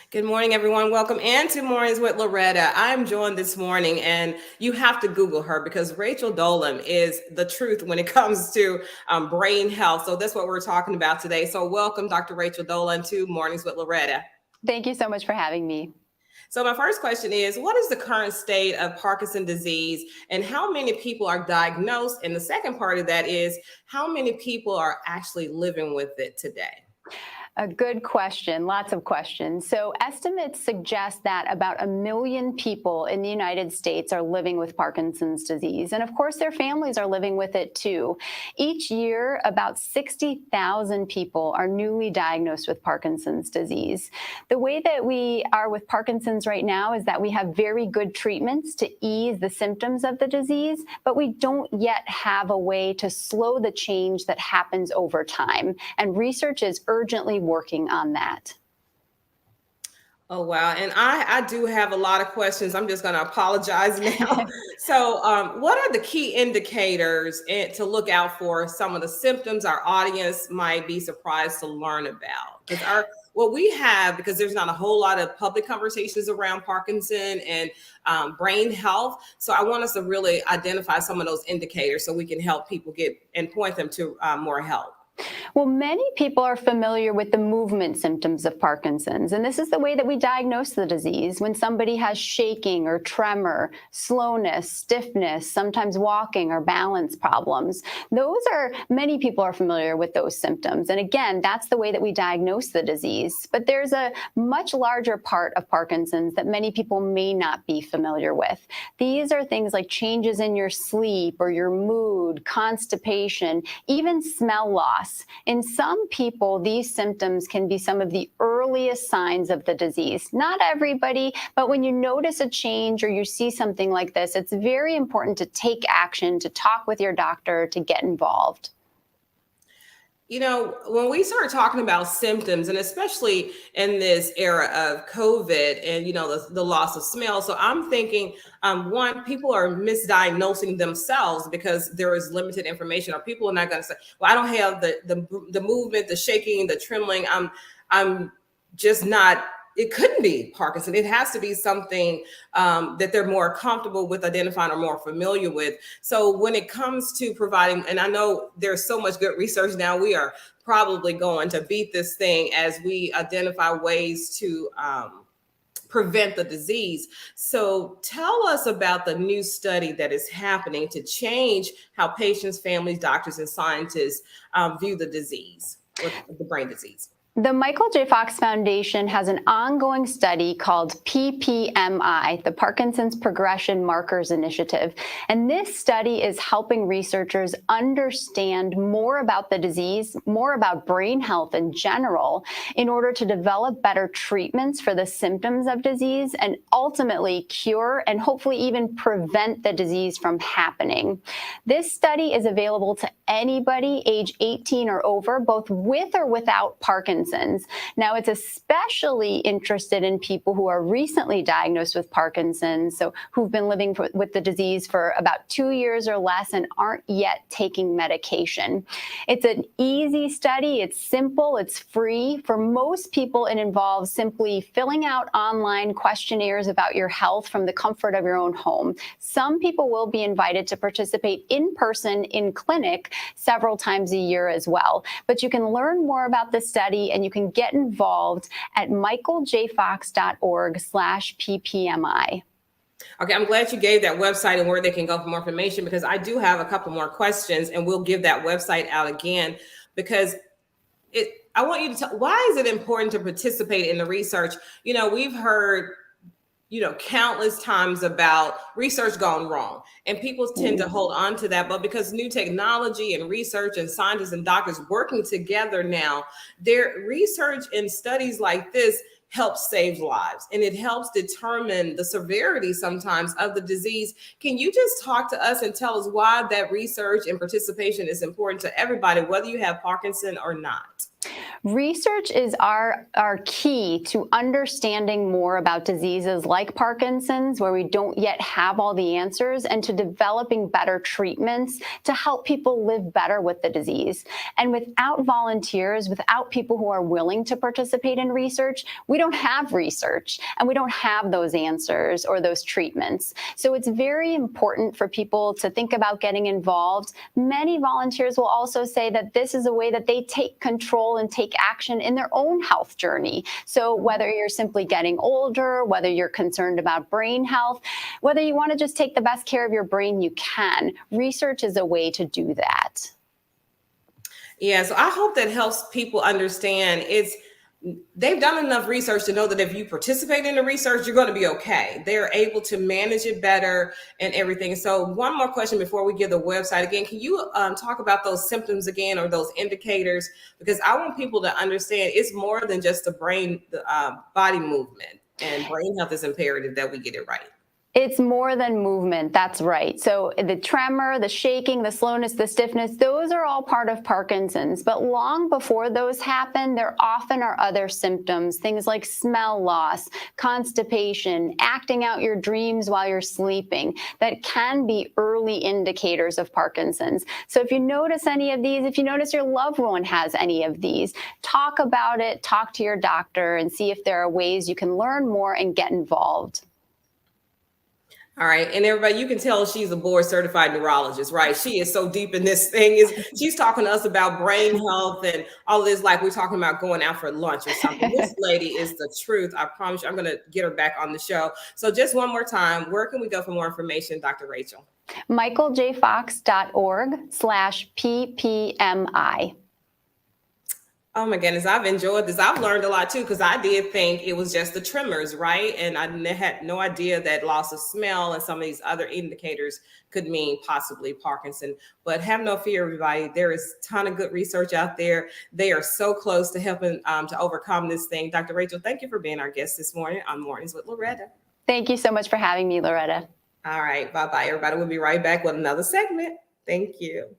Good morning, everyone. Welcome into Mornings with Loretta. I'm joined this morning, and you have to Google her because Rachel Dolhun is the truth when it comes to brain health. So that's what we're talking about today. So welcome, Dr. Rachel Dolhun, to Mornings with Loretta. Thank you so much for having me. So my first question is, what is the current state of Parkinson's disease and how many people are diagnosed? And the second part of that is, how many people are actually living with it today? A good question, lots of questions. So estimates suggest that about 1 million people in the United States are living with Parkinson's disease. And of course, their families are living with it too. Each year, about 60,000 people are newly diagnosed with Parkinson's disease. The way that we are with Parkinson's right now is that we have very good treatments to ease the symptoms of the disease, but we don't yet have a way to slow the change that happens over time. And research is urgently working on that. Oh, wow. And I do have a lot of questions. I'm just going to apologize now. So, what are the key indicators to look out for some of the symptoms our audience might be surprised to learn about? Because what we have, because there's not a whole lot of public conversations around Parkinson and brain health. So I want us to really identify some of those indicators so we can help people get and point them to more help. Well, many people are familiar with the movement symptoms of Parkinson's, and this is the way that we diagnose the disease. When somebody has shaking or tremor, slowness, stiffness, sometimes walking or balance problems, many people are familiar with those symptoms. And again, that's the way that we diagnose the disease. But there's a much larger part of Parkinson's that many people may not be familiar with. These are things like changes in your sleep or your mood, constipation, even smell loss. In some people, these symptoms can be some of the earliest signs of the disease. Not everybody, but when you notice a change or you see something like this, it's very important to take action, to talk with your doctor, to get involved. You know, when we start talking about symptoms, and especially in this era of COVID and, the loss of smell. So I'm thinking, one, people are misdiagnosing themselves because there is limited information, or people are not going to say, well, I don't have the movement, the shaking, the trembling. I'm just not. It couldn't be Parkinson. It has to be something that they're more comfortable with identifying or more familiar with. So when it comes to providing, and I know there's so much good research now, we are probably going to beat this thing as we identify ways to prevent the disease. So tell us about the new study that is happening to change how patients, families, doctors, and scientists view the disease, or the brain disease. The Michael J. Fox Foundation has an ongoing study called PPMI, the Parkinson's Progression Markers Initiative. And this study is helping researchers understand more about the disease, more about brain health in general, in order to develop better treatments for the symptoms of disease and ultimately cure and hopefully even prevent the disease from happening. This study is available to anybody age 18 or over, both with or without Parkinson's. Now, it's especially interested in people who are recently diagnosed with Parkinson's, so who've been living with the disease for about 2 years or less and aren't yet taking medication. It's an easy study. It's simple. It's free. For most people, it involves simply filling out online questionnaires about your health from the comfort of your own home. Some people will be invited to participate in person in clinic several times a year as well. But you can learn more about the study and you can get involved at michaeljfox.org/ppmi. Okay, I'm glad you gave that website and where they can go for more information, because I do have a couple more questions, and we'll give that website out again, because I want you to tell, why is it important to participate in the research? We've heard countless times about research gone wrong, and people tend to hold on to that. But because new technology and research and scientists and doctors working together now, their research and studies like this helps save lives, and it helps determine the severity sometimes of the disease. Can you just talk to us and tell us why that research and participation is important to everybody, whether you have Parkinson or not? Research is our key to understanding more about diseases like Parkinson's, where we don't yet have all the answers, and to developing better treatments to help people live better with the disease. And without volunteers, without people who are willing to participate in research, we don't have research, and we don't have those answers or those treatments. So it's very important for people to think about getting involved. Many volunteers will also say that this is a way that they take control and take action in their own health journey. So whether you're simply getting older, whether you're concerned about brain health, whether you want to just take the best care of your brain you can, research is a way to do that. Yeah, so I hope that helps people understand they've done enough research to know that if you participate in the research, you're going to be okay. They're able to manage it better and everything. So one more question before we give the website again. Can you talk about those symptoms again, or those indicators? Because I want people to understand it's more than just the body movement, and brain health is imperative that we get it right. It's more than movement. That's right. So the tremor, the shaking, the slowness, the stiffness, those are all part of Parkinson's. But long before those happen, there often are other symptoms, things like smell loss, constipation, acting out your dreams while you're sleeping, that can be early indicators of Parkinson's. So if you notice any of these, if you notice your loved one has any of these, talk about it, talk to your doctor, and see if there are ways you can learn more and get involved. All right. And everybody, you can tell she's a board certified neurologist, right? She is so deep in this thing. She's talking to us about brain health and all this, like we're talking about going out for lunch or something. This lady is the truth. I promise you, I'm going to get her back on the show. So just one more time, where can we go for more information, Dr. Rachel? michaeljfox.org/ppmi. Oh my goodness, I've enjoyed this. I've learned a lot too, because I did think it was just the tremors, right? And I had no idea that loss of smell and some of these other indicators could mean possibly Parkinson. But have no fear, everybody. There is a ton of good research out there. They are so close to helping to overcome this thing. Dr. Rachel, thank you for being our guest this morning on Mornings with Loretta. Thank you so much for having me, Loretta. All right, bye-bye, everybody. We'll be right back with another segment. Thank you.